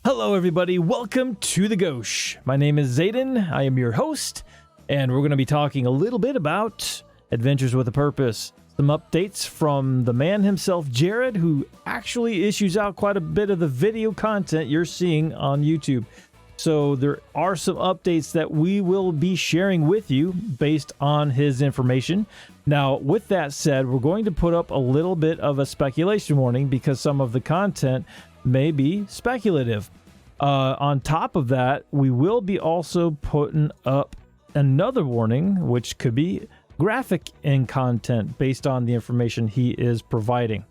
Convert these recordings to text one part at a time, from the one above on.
Hello everybody, welcome to the Gauche. My name is Zaiden, I am your host, and we're going to be talking a little bit about Adventures with a Purpose. Some updates from the man himself, Jared, who actually issues out quite a bit of the video content you're seeing on YouTube. So there are some updates that we will be sharing with you based on his information. Now, with that said, we're going to put up a little bit of a speculation warning because some of the content may be speculative. On top of that, we will be also putting up another warning, which could be graphic in content based on the information he is providing.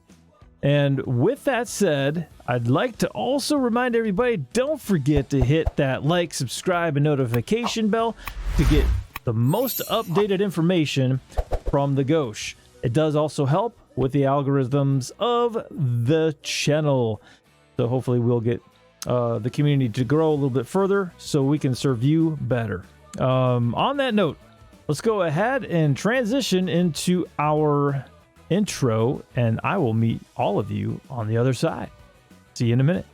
And with that said, I'd like to also remind everybody, don't forget to hit that like, subscribe, and notification bell to get the most updated information from the Gauche. It does also help with the algorithms of the channel. So hopefully we'll get the community to grow a little bit further so we can serve you better. On that note, let's go ahead and transition into our intro, and I will meet all of you on the other side. See you in a minute.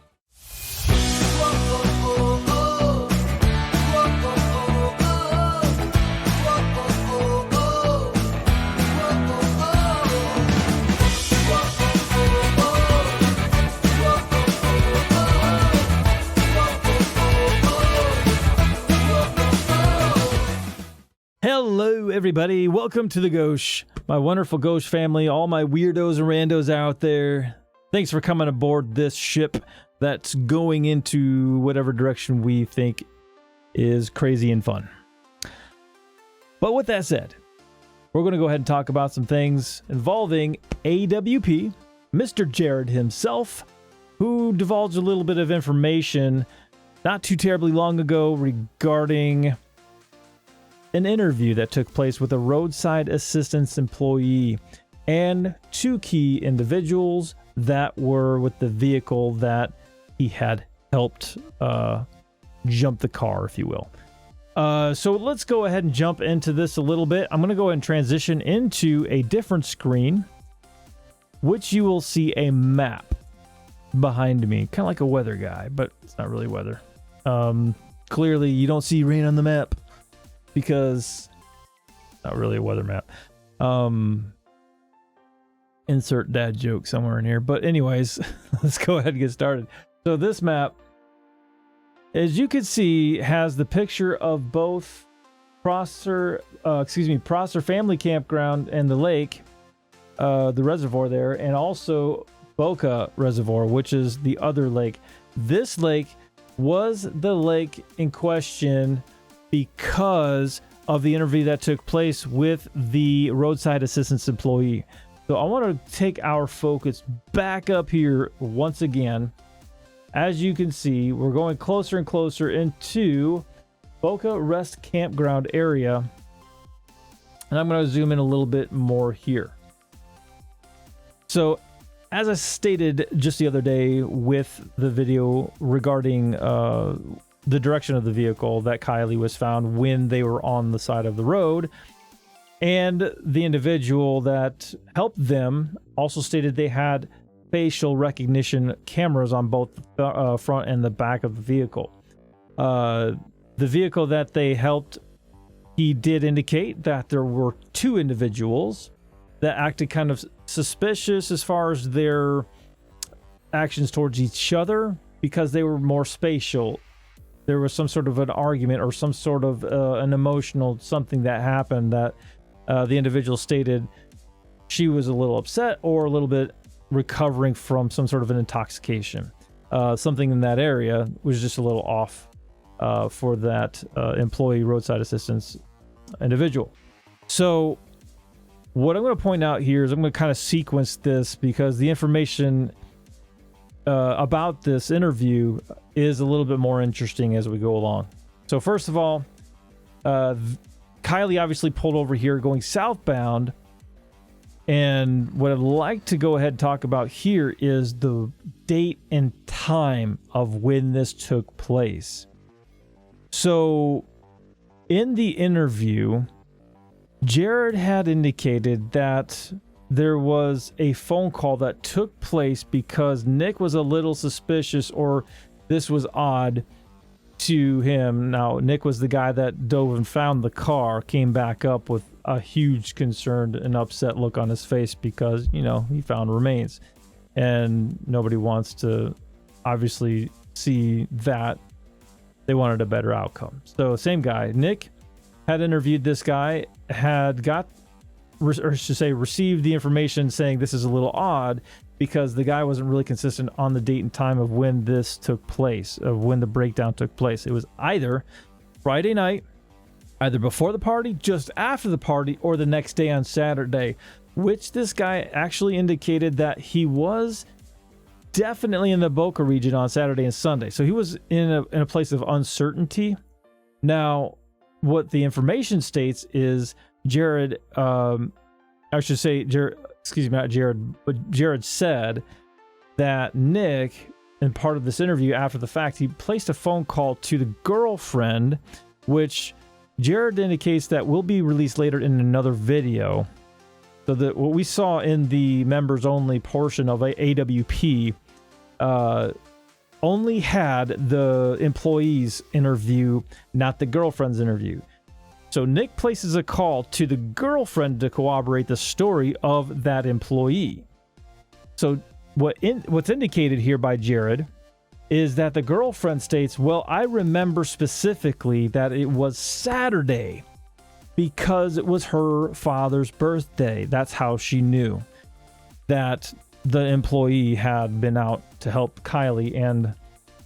Hello everybody, welcome to the Gauche, my wonderful Gauche family, all my weirdos and randos out there. Thanks for coming aboard this ship that's going into whatever direction we think is crazy and fun. But with that said, we're going to go ahead and talk about some things involving AWP, Mr. Jared himself, who divulged a little bit of information not too terribly long ago regarding an interview that took place with a roadside assistance employee and two key individuals that were with the vehicle that he had helped jump the car, if you will. So let's go ahead and jump into this a little bit. I'm going to go ahead and transition into a different screen, which you will see a map behind me, kind of like a weather guy, but it's not really weather. Clearly you don't see rain on the map because not really a weather map. Insert dad joke somewhere in here, but anyways, let's go ahead and get started. So this map, as you can see, has the picture of both Prosser Family Campground and the lake, the reservoir there, and also Boca Reservoir, which is the other lake. This lake was the lake in question because of the interview that took place with the roadside assistance employee. So I want to take our focus back up here once again. As you can see, we're going closer and closer into Boca Rest Campground area. And I'm going to zoom in a little bit more here. So, as I stated just the other day with the video regarding the direction of the vehicle that Kiely was found when they were on the side of the road, and the individual that helped them also stated they had facial recognition cameras on both the front and the back of the vehicle. The vehicle that they helped, he did indicate that there were two individuals that acted kind of suspicious as far as their actions towards each other because they were more spatial. There was some sort of an argument or some sort of an emotional something that happened that the individual stated she was a little upset or a little bit recovering from some sort of an intoxication. Something in that area was just a little off for that employee roadside assistance individual. So what I'm going to point out here is I'm going to kind of sequence this because the information about this interview is a little bit more interesting as we go along. So first of all, Kiely obviously pulled over here going southbound. And what I'd like to go ahead and talk about here is the date and time of when this took place. So in the interview, Jared had indicated that there was a phone call that took place because Nick was a little suspicious or this was odd to him. Now, Nick was the guy that dove and found the car, came back up with a huge concerned and upset look on his face because, you know, he found remains. And nobody wants to obviously see that. They wanted a better outcome. So same guy, Nick, had interviewed this guy, had received the information saying this is a little odd because the guy wasn't really consistent on the date and time of when this took place, of when the breakdown took place. It was either Friday night, either before the party, just after the party, or the next day on Saturday, which this guy actually indicated that he was definitely in the Boca region on Saturday and Sunday. So he was in a place of uncertainty. Now, what the information states is Jared, not Jared, but Jared said that Nick, in part of this interview after the fact, he placed a phone call to the girlfriend, which Jared indicates that will be released later in another video. So that what we saw in the members only portion of AWP only had the employee's interview, not the girlfriend's interview. So Nick places a call to the girlfriend to corroborate the story of that employee. So what's indicated here by Jared is that the girlfriend states, well, I remember specifically that it was Saturday because it was her father's birthday. That's how she knew that the employee had been out to help Kiely and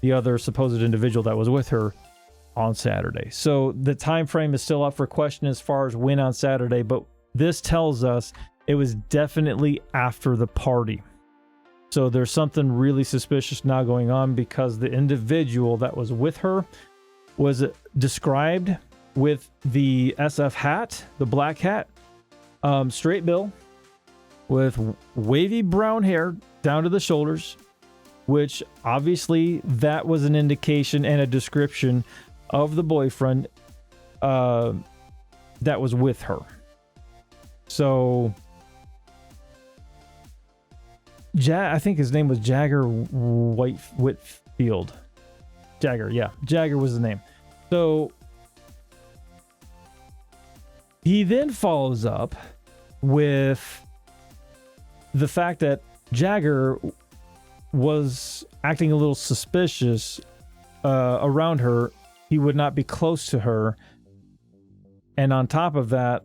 the other supposed individual that was with her on Saturday. So the time frame is still up for question as far as when on Saturday, but this tells us it was definitely after the party. So there's something really suspicious now going on because the individual that was with her was described with the SF hat, the black hat, straight bill, with wavy brown hair down to the shoulders, which obviously that was an indication and a description of the boyfriend that was with her. So I think his name was Jagger Whitfield. Jagger, yeah. Jagger was the name. So he then follows up with the fact that Jagger was acting a little suspicious around her. He would not be close to her. And on top of that,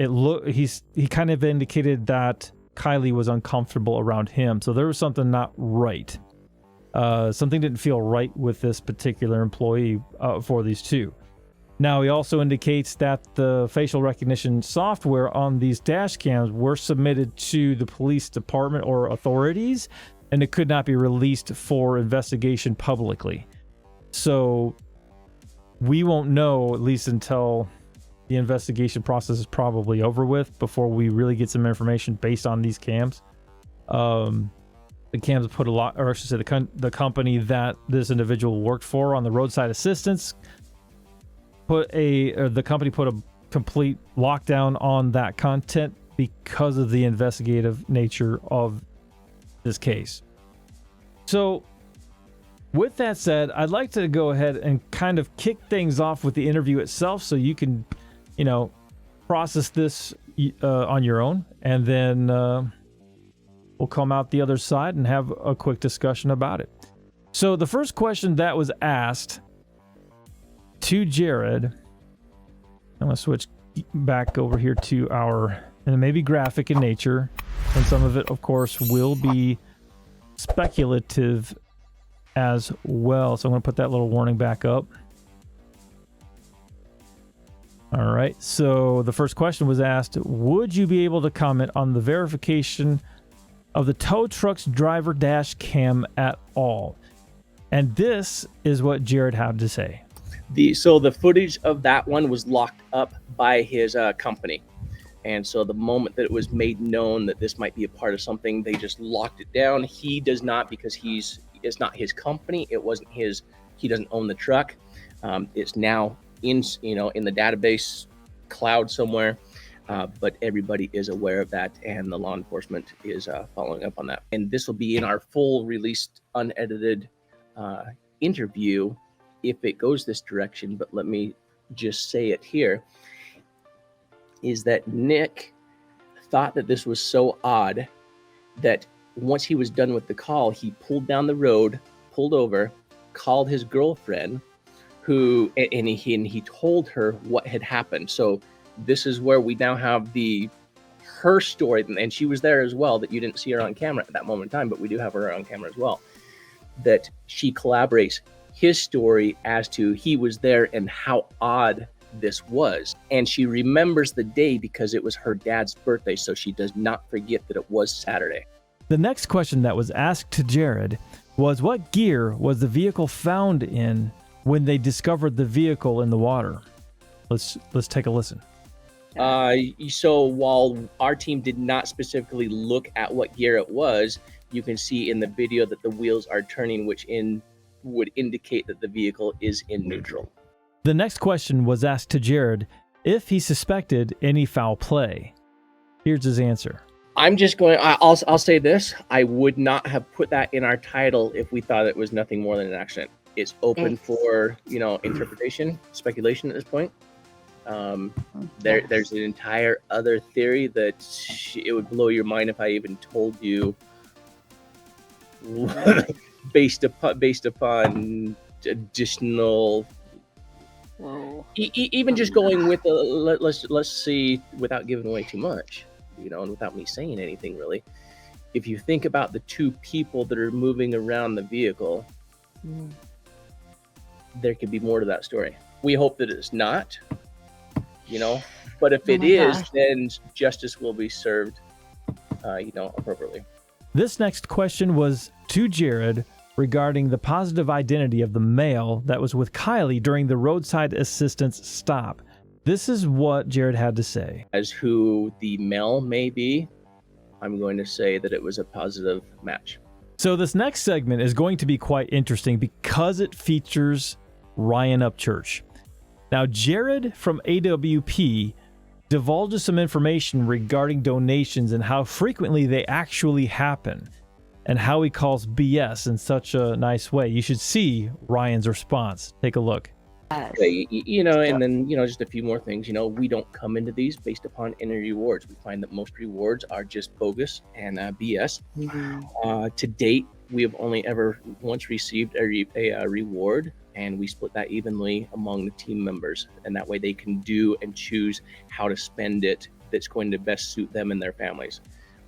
he kind of indicated that Kiely was uncomfortable around him. So there was something not right. Something didn't feel right with this particular employee for these two. Now, he also indicates that the facial recognition software on these dash cams were submitted to the police department or authorities, and it could not be released for investigation publicly. So we won't know, at least until the investigation process is probably over with, before we really get some information based on these cams. The cams put a lot, or I should say the company that this individual worked for on the roadside assistance the company put a complete lockdown on that content because of the investigative nature of this case. So with that said, I'd like to go ahead and kind of kick things off with the interview itself so you can, process this on your own, and then we'll come out the other side and have a quick discussion about it. So the first question that was asked to Jared, I'm going to switch back over here to and it may be graphic in nature, and some of it, of course, will be speculative as well. So I'm going to put that little warning back up. All right. So the first question was asked, would you be able to comment on the verification of the tow truck's driver dash cam at all? And this is what Jared had to say. So the footage of that one was locked up by his company. And so the moment that it was made known that this might be a part of something, they just locked it down. He does not, because it's not his company. It wasn't his. He doesn't own the truck. It's now in the database cloud somewhere. But everybody is aware of that, and the law enforcement is following up on that. And this will be in our full released, unedited interview if it goes this direction. But let me just say it here, is that Nick thought that this was so odd that once he was done with the call, he pulled down the road, pulled over, called his girlfriend, and he told her what had happened. So this is where we now have her story, and she was there as well, that you didn't see her on camera at that moment in time, but we do have her on camera as well, that she collaborates his story as to he was there and how odd this was. And she remembers the day because it was her dad's birthday, so she does not forget that it was Saturday. The next question that was asked to Jared was, what gear was the vehicle found in when they discovered the vehicle in the water? Let's take a listen. So while our team did not specifically look at what gear it was, you can see in the video that the wheels are turning, which would indicate that the vehicle is in neutral. The next question was asked to Jared if he suspected any foul play. Here's his answer. I'll say this. I would not have put that in our title if we thought it was nothing more than an accident. It's open for, interpretation, speculation at this point. There's an entire other theory that it would blow your mind if I even told you based upon additional. Even just going with let's see, without giving away too much, and without me saying anything really. If you think about the two people that are moving around the vehicle, there could be more to that story. We hope that it's not, but if it is, then justice will be served, appropriately. This next question was to Jared regarding the positive identity of the male that was with Kiely during the roadside assistance stop. This is what Jared had to say. As who the male may be, I'm going to say that it was a positive match. So this next segment is going to be quite interesting because it features Ryan Upchurch. Now, Jared from AWP divulges some information regarding donations and how frequently they actually happen, and how he calls BS in such a nice way. You should see Ryan's response. Take a look. You know, and then, you know, just a few more things. You know, we don't come into these based upon any rewards. We find that most rewards are just bogus and BS. To date, we have only ever once received a reward, and we split that evenly among the team members. And that way they can do and choose how to spend it that's going to best suit them and their families.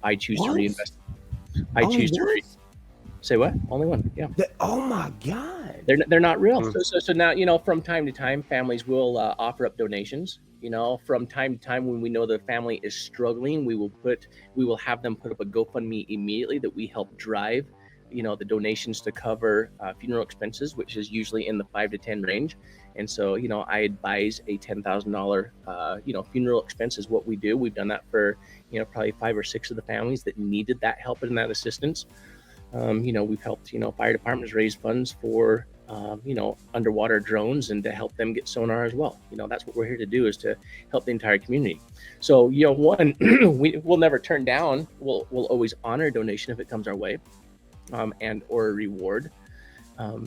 I choose to reinvest. I choose to say what? Only one. Yeah. Oh my God. They're not real. So now, you know, from time to time, families will offer up donations. You know, from time to time, when we know the family is struggling, we will have them put up a GoFundMe immediately that we help drive, you know, the donations to cover funeral expenses, which is usually in the 5 to 10 range. And so, you know, I advise a $10,000, you know, funeral expense is what we do. We've done that for, you know, probably 5 or 6 of the families that needed that help and that assistance. You know, we've helped, you know, fire departments raise funds for, you know, underwater drones and to help them get sonar as well. You know, that's what we're here to do, is to help the entire community. So, you know, one, we'll never turn down. We'll always honor a donation if it comes our way, and or a reward.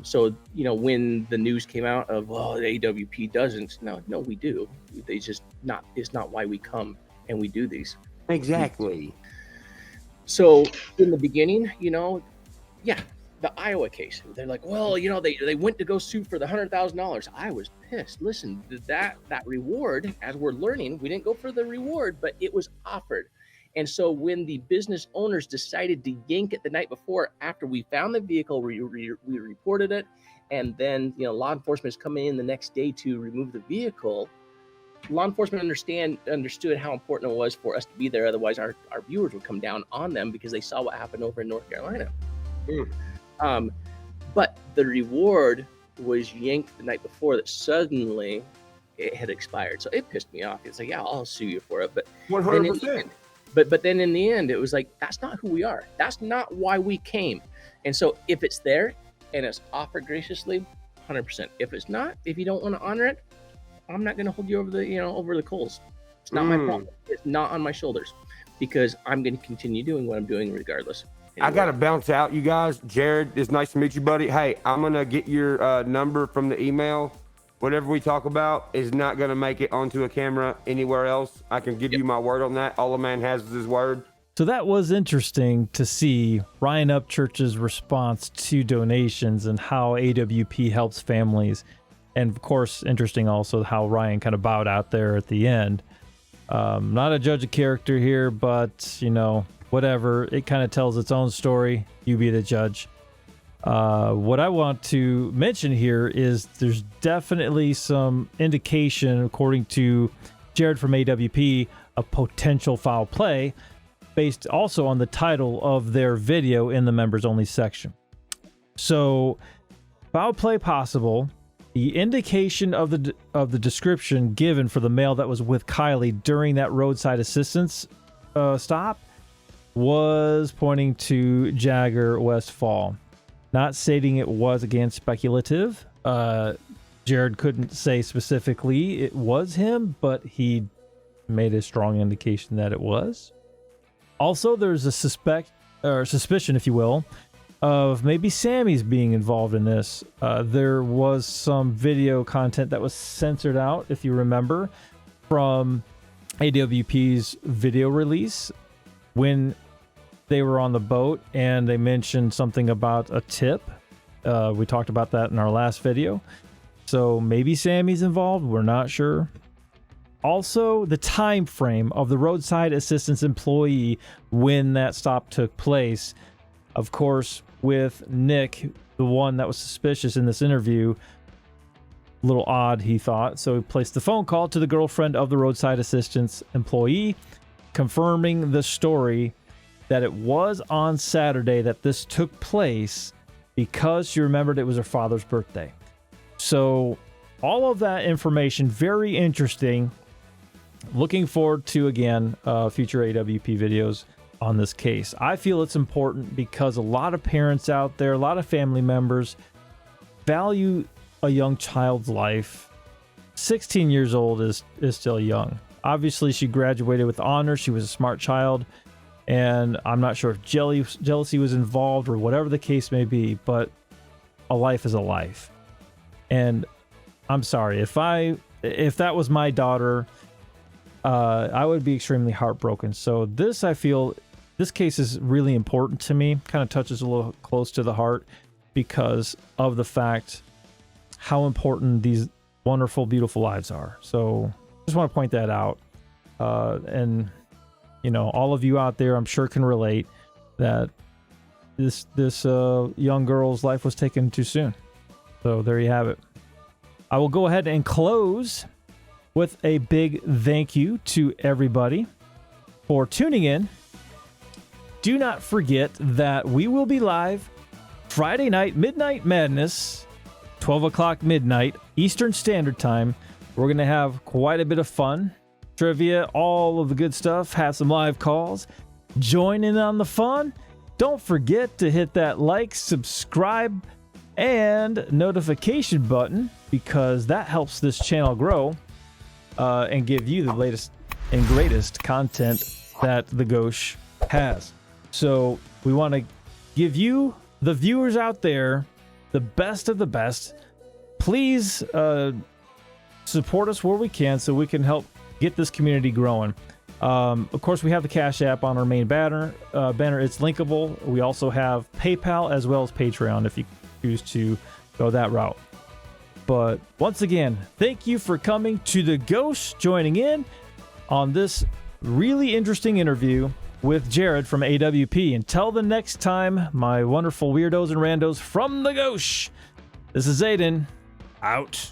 So, you know, when the news came out of, well, the AWP doesn't, no, we do. It's not why we come and we do these. Exactly. So in the beginning, you know, yeah, the Iowa case, they're like, well, you know, they went to go sue for the $100,000. I was pissed. Listen, that reward, as we're learning, we didn't go for the reward, but it was offered. And so when the business owners decided to yank it the night before, after we found the vehicle, we reported it, and then, you know, law enforcement is coming in the next day to remove the vehicle. Law enforcement understood how important it was for us to be there. Otherwise, our viewers would come down on them because they saw what happened over in North Carolina. But the reward was yanked the night before, that suddenly it had expired. So it pissed me off. It's like, yeah, I'll sue you for it. But 100%. But then in the end, it was like, that's not who we are. That's not why we came. And so if it's there and it's offered graciously, 100%. If it's not, if you don't want to honor it, I'm not going to hold you over the coals. It's not my problem. It's not on my shoulders, because I'm going to continue doing what I'm doing regardless. Anyway. I got to bounce out, you guys. Jared, it's nice to meet you, buddy. Hey, I'm going to get your number from the email. Whatever we talk about is not going to make it onto a camera anywhere else. I can give you my word on that. All a man has is his word. So that was interesting to see Ryan Upchurch's response to donations and how AWP helps families. And of course, interesting also how Ryan kind of bowed out there at the end. Not a judge of character here, but, you know, whatever. It kind of tells its own story. You be the judge. What I want to mention here is there's definitely some indication, according to Jared from AWP, of potential foul play, based also on the title of their video in the members only section. So, foul play possible. The indication of the description given for the male that was with Kiely during that roadside assistance stop was pointing to Jagger, Westfall. Not stating it was, again, speculative. Jared couldn't say specifically it was him, but he made a strong indication that it was. Also, there's a suspicion, if you will, of maybe Sammy's being involved in this. There was some video content that was censored out, if you remember, from AWP's video release when they were on the boat, and they mentioned something about a tip. We talked about that in our last video. So maybe Sammy's involved. We're not sure. Also, the time frame of the roadside assistance employee when that stop took place. Of course, with Nick, the one that was suspicious in this interview, a little odd, he thought. So he placed the phone call to the girlfriend of the roadside assistance employee, confirming the story that it was on Saturday that this took place because she remembered it was her father's birthday. So all of that information, very interesting. Looking forward to, again, future AWP videos on this case. I feel it's important because a lot of parents out there, a lot of family members value a young child's life. 16 years old is still young. Obviously, she graduated with honors. She was a smart child. And I'm not sure if jealousy was involved or whatever the case may be, but a life is a life. And I'm sorry, if that was my daughter, I would be extremely heartbroken. So I feel this case is really important to me, kind of touches a little close to the heart because of the fact how important these wonderful, beautiful lives are. So just want to point that out. And you know, all of you out there, I'm sure can relate that this young girl's life was taken too soon. So there you have it. I will go ahead and close with a big thank you to everybody for tuning in. Do not forget that we will be live Friday night, Midnight Madness, 12 o'clock midnight, Eastern Standard Time. We're going to have quite a bit of fun. Trivia, all of the good stuff, have some live calls. Join in on the fun. Don't forget to hit that like, subscribe, and notification button because that helps this channel grow and give you the latest and greatest content that the Gauche has. So we want to give you, the viewers out there, the best of the best. Please support us where we can so we can help get this community growing. Of course, we have the Cash App on our main banner. It's linkable. We also have PayPal as well as Patreon if you choose to go that route. But once again, thank you for coming to the Gauche, joining in on this really interesting interview with Jared from AWP. Until the next time, my wonderful weirdos and randos from the Gauche, this is Zaiden, out.